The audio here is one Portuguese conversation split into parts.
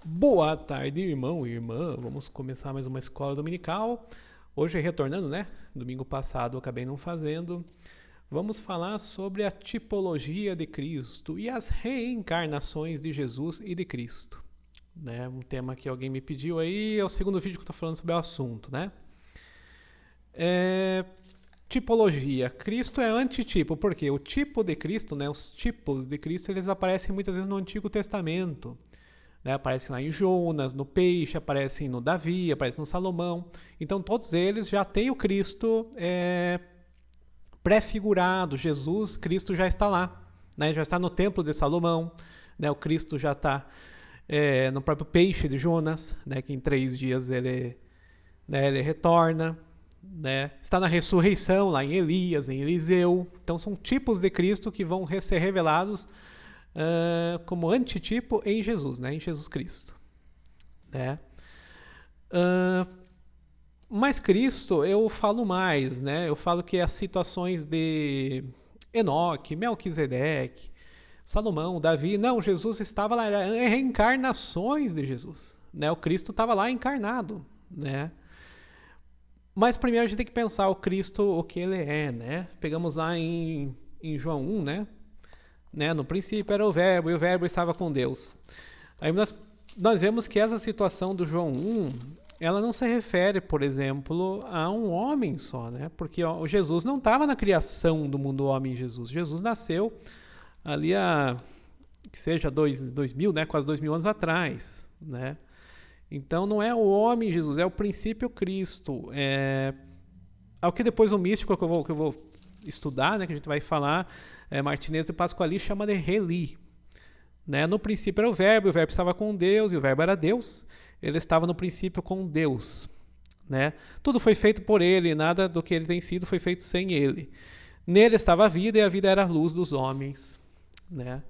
Boa tarde, irmão e irmã. Vamos começar mais uma escola dominical. Hoje retornando, né? Domingo passado eu acabei não fazendo. Vamos falar sobre a tipologia de Cristo e as reencarnações de Jesus e de Cristo. Né? Um tema que alguém me pediu aí, é o segundo vídeo que eu estou falando sobre o assunto, né? É, Tipologia. Cristo é antitipo, porque o tipo de Cristo, né, os tipos de Cristo, eles aparecem muitas vezes no Antigo Testamento. Né? Aparecem lá em Jonas, no peixe, aparecem no Davi, aparecem no Salomão. Então todos eles já têm o Cristo pré-figurado. Jesus, Cristo já está lá. Né? Já está no templo de Salomão. Né? O Cristo já está no próprio peixe de Jonas, né? Que em 3 dias ele retorna. Né? Está na ressurreição lá em Elias, em Eliseu. Então são tipos de Cristo que vão ser revelados como antitipo em Jesus, né? Em Jesus Cristo. Né? Mas Cristo eu falo mais, né? Eu falo que as situações de Enoque, Melquisedeque, Salomão, Davi, não, Jesus estava lá, eram reencarnações de Jesus, né? O Cristo estava lá encarnado, né? Mas primeiro a gente tem que pensar o Cristo, o que ele é, né? Pegamos lá em João 1, né? No princípio era o Verbo, e o Verbo estava com Deus. Aí nós vemos que essa situação do João 1, ela não se refere, por exemplo, a um homem só, né? Porque o Jesus não estava na criação do mundo homem Jesus. Jesus nasceu ali que seja 2000, né? Quase 2000 anos atrás, né? Então não é o homem Jesus, é o princípio Cristo. Ao que depois o místico que eu vou estudar, né? Que a gente vai falar, Martinez de Pasquali chama de Reli. Né? No princípio era o Verbo estava com Deus, e o Verbo era Deus. Ele estava no princípio com Deus. Né? Tudo foi feito por ele, nada do que ele tem sido foi feito sem ele. Nele estava a vida, e a vida era a luz dos homens. Né?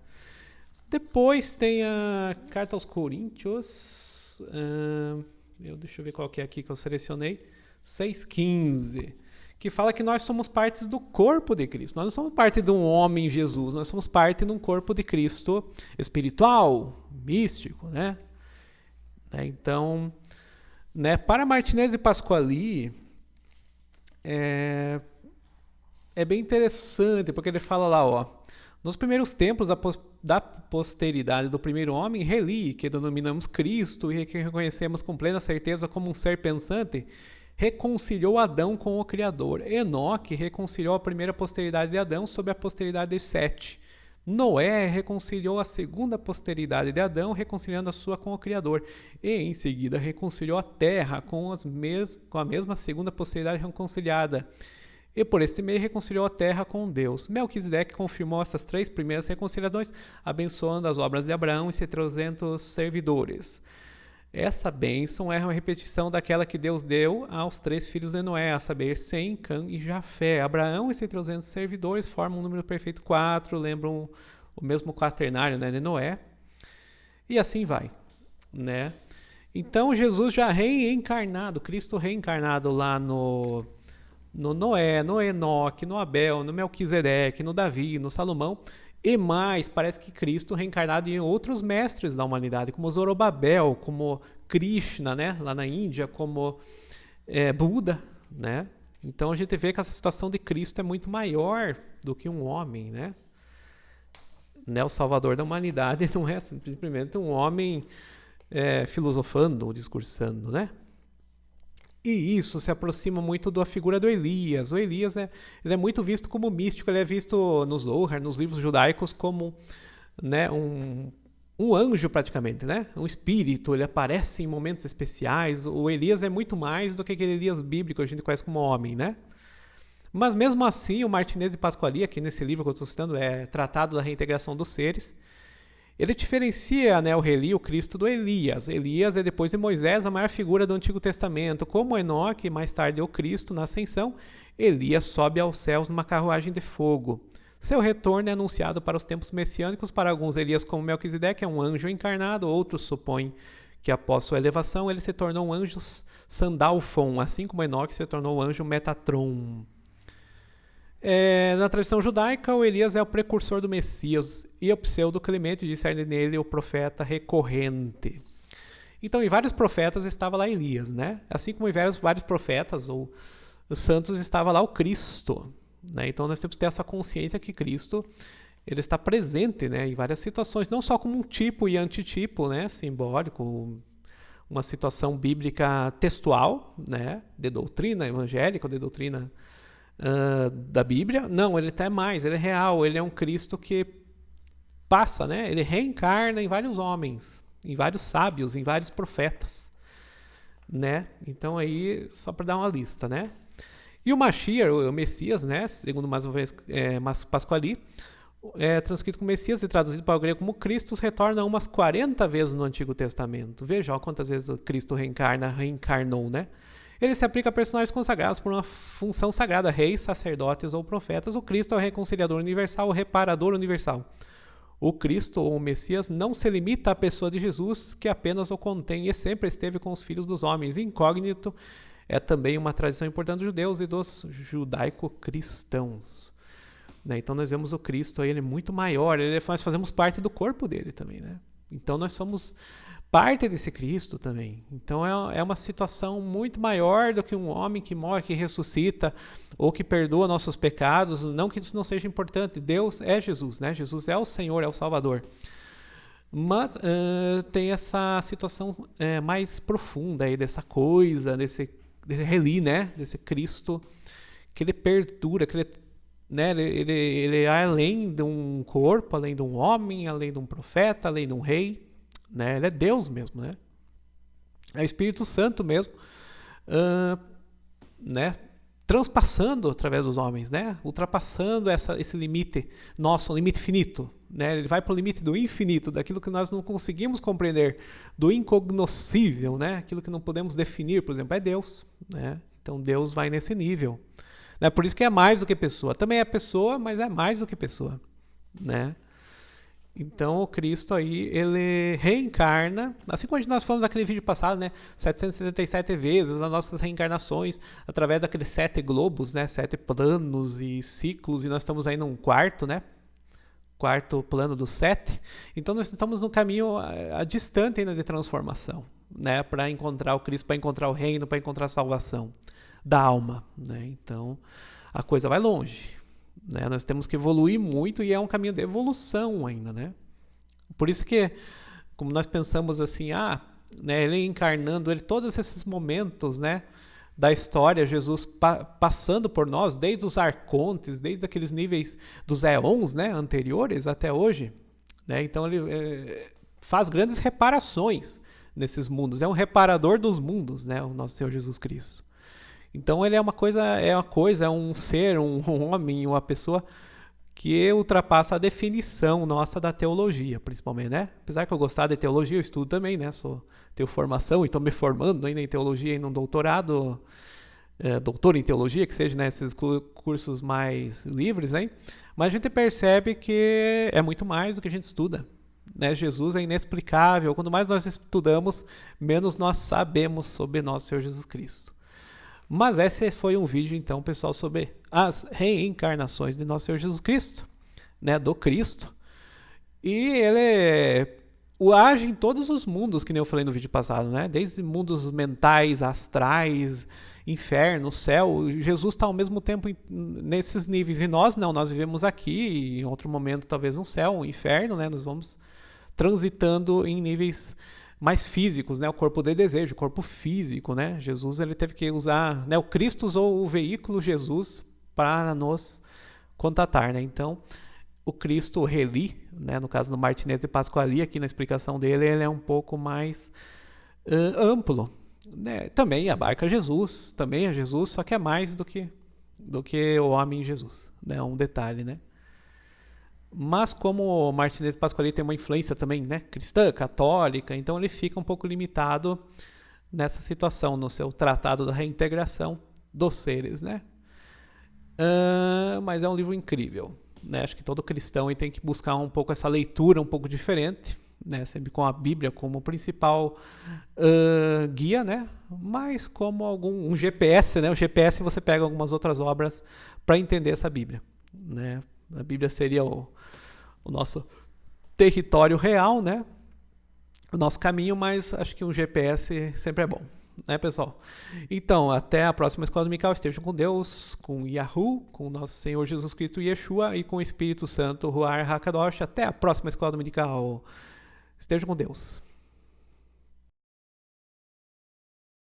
Depois tem a carta aos Coríntios. Deixa eu ver qual que é aqui que eu selecionei. 6,15. Que fala que nós somos partes do corpo de Cristo. Nós não somos parte de um homem Jesus, nós somos parte de um corpo de Cristo espiritual, místico, né? Então, né, para Martinez e Pasquali, é bem interessante, porque ele fala lá, ó, nos primeiros tempos da posteridade do primeiro homem, Reli, que denominamos Cristo e que reconhecemos com plena certeza como um ser pensante, reconciliou Adão com o Criador. Enoque reconciliou a primeira posteridade de Adão sob a posteridade de Sete. Noé reconciliou a segunda posteridade de Adão, reconciliando a sua com o Criador. E, em seguida, reconciliou a terra com a mesma segunda posteridade reconciliada. E por este meio reconciliou a terra com Deus. Melquisedeque confirmou essas 3 primeiras reconciliações, abençoando as obras de Abraão e seus 300 servidores. Essa bênção é uma repetição daquela que Deus deu aos 3 filhos de Noé, a saber, Sem, Cã e Jafé. Abraão e seus 300 servidores formam um número perfeito 4, lembram o mesmo quaternário, né, de Noé. E assim vai, né? Então Jesus já reencarnado, Cristo reencarnado lá no Noé, no Enoque, no Abel, no Melquisedeque, no Davi, no Salomão. E mais, parece que Cristo reencarnado em outros mestres da humanidade, como Zorobabel, como Krishna, né, lá na Índia, como Buda, né? Então a gente vê que essa situação de Cristo é muito maior do que um homem, né? O Salvador da humanidade não é simplesmente um homem filosofando ou discursando, né? E isso se aproxima muito da figura do Elias. O Elias ele é muito visto como místico, ele é visto nos Zohar, nos livros judaicos, como, né, um anjo praticamente, né? Um espírito, ele aparece em momentos especiais. O Elias é muito mais do que aquele Elias bíblico que a gente conhece como homem, né? Mas mesmo assim, o Martinez de Pasquali, aqui nesse livro que eu estou citando, é Tratado da Reintegração dos Seres, ele diferencia, né, o Reli, o Cristo, do Elias. Elias é, depois de Moisés, a maior figura do Antigo Testamento. Como Enoque, mais tarde, é o Cristo na Ascensão, Elias sobe aos céus numa carruagem de fogo. Seu retorno é anunciado para os tempos messiânicos. Para alguns, Elias, como Melquisedeque, é um anjo encarnado. Outros supõem que, após sua elevação, ele se tornou um anjo Sandalfon, assim como Enoque se tornou um anjo Metatron. Na tradição judaica, o Elias é o precursor do Messias, e o pseudo Clemente discerne nele o profeta recorrente. Então, em vários profetas estava lá Elias, né? Assim como em vários profetas ou santos estava lá o Cristo, né? Então, nós temos que ter essa consciência que Cristo ele está presente, né, em várias situações, não só como um tipo e antitipo, né, simbólico, uma situação bíblica textual, né, de doutrina evangélica, de doutrina da Bíblia. Não, ele até mais, ele é real, ele é um Cristo que passa, né, ele reencarna em vários homens, em vários sábios, em vários profetas, né. Então aí só para dar uma lista, né. E o Mashiach, o Messias, né, segundo mais uma vez Pasquali, transcrito como Messias e traduzido para o grego como Cristo, retorna umas 40 vezes no Antigo Testamento. Veja ó, quantas vezes o Cristo reencarnou, né? Ele se aplica a personagens consagrados por uma função sagrada, reis, sacerdotes ou profetas. O Cristo é o reconciliador universal, o reparador universal. O Cristo ou o Messias não se limita à pessoa de Jesus, que apenas o contém e sempre esteve com os filhos dos homens. Incógnito é também uma tradição importante dos judeus e dos judaico-cristãos. Então nós vemos o Cristo aí, ele é muito maior, nós fazemos parte do corpo dele também, né? Então nós somos parte desse Cristo também. Então é uma situação muito maior do que um homem que morre, que ressuscita ou que perdoa nossos pecados. Não que isso não seja importante. Deus é Jesus, né? Jesus é o Senhor, é o Salvador. Mas tem essa situação mais profunda aí dessa coisa, desse Reli, né? Desse Cristo que ele perdura, que ele, né, ele é além de um corpo, além de um homem, além de um profeta, além de um rei, né? Ele é Deus mesmo, né? É o Espírito Santo mesmo, né? Transpassando através dos homens, né? Ultrapassando esse limite nosso, limite finito, né? Ele vai para o limite do infinito, daquilo que nós não conseguimos compreender, do incognoscível, né? Aquilo que não podemos definir, por exemplo, é Deus, né? Então Deus vai nesse nível. Né? Por isso que é mais do que pessoa. Também é pessoa, mas é mais do que pessoa, né? Então o Cristo aí, ele reencarna, assim como nós falamos naquele vídeo passado, né? 777 vezes as nossas reencarnações, através daqueles 7 globos, né? 7 planos e ciclos, e nós estamos aí num quarto, né? Quarto plano dos 7. Então nós estamos num caminho distante ainda de transformação, né? Para encontrar o Cristo, para encontrar o reino, para encontrar a salvação da alma, né? Então a coisa vai longe, né? Nós temos que evoluir muito e é um caminho de evolução ainda, né? Por isso que, como nós pensamos assim, né, ele encarnando, ele todos esses momentos, né, da história, Jesus passando por nós, desde os arcontes, desde aqueles níveis dos éons, né, anteriores até hoje, né? Então ele faz grandes reparações nesses mundos, é um reparador dos mundos, né, o nosso Senhor Jesus Cristo. Então ele é um ser, um homem, uma pessoa que ultrapassa a definição nossa da teologia, principalmente, né? Apesar que eu gostar de teologia, eu estudo também, né? Tenho formação e estou me formando ainda em teologia, em um doutorado, doutor em teologia, que seja, né, esses cursos mais livres, né? Mas a gente percebe que é muito mais do que a gente estuda, né? Jesus é inexplicável. Quanto mais nós estudamos, menos nós sabemos sobre nosso Senhor Jesus Cristo. Mas esse foi um vídeo, então, pessoal, sobre as reencarnações de nosso Senhor Jesus Cristo, né, do Cristo. E ele age em todos os mundos, que nem eu falei no vídeo passado, né? Desde mundos mentais, astrais, inferno, céu. Jesus está ao mesmo tempo nesses níveis. E nós não, nós vivemos aqui, e em outro momento talvez um céu, um inferno, né? Nós vamos transitando em níveis mais físicos, né? O corpo de desejo, o corpo físico, né? Jesus ele teve que usar, né? O Cristo usou o veículo Jesus para nos contatar, né? Então, o Cristo, o Reli, né? No caso do Martinez de Pasquali, aqui na explicação dele, ele é um pouco mais amplo, né? Também abarca Jesus, também é Jesus, só que é mais do que o homem Jesus, né? Um detalhe, né? Mas como o Martinez de Pasquali tem uma influência também, né, cristã, católica, então ele fica um pouco limitado nessa situação, no seu tratado da reintegração dos seres, né? Mas é um livro incrível, né? Acho que todo cristão tem que buscar um pouco essa leitura um pouco diferente, né? Sempre com a Bíblia como principal guia, né? Mas como um GPS, né? O GPS você pega algumas outras obras para entender essa Bíblia, né? A Bíblia seria o nosso território real, né? o nosso caminho, mas acho que um GPS sempre é bom, né, pessoal? Então, até a próxima Escola Dominical. Estejam com Deus, com Yahoo, com nosso Senhor Jesus Cristo Yeshua e com o Espírito Santo, Ruar HaKadosh. Até a próxima Escola Dominical. Estejam com Deus.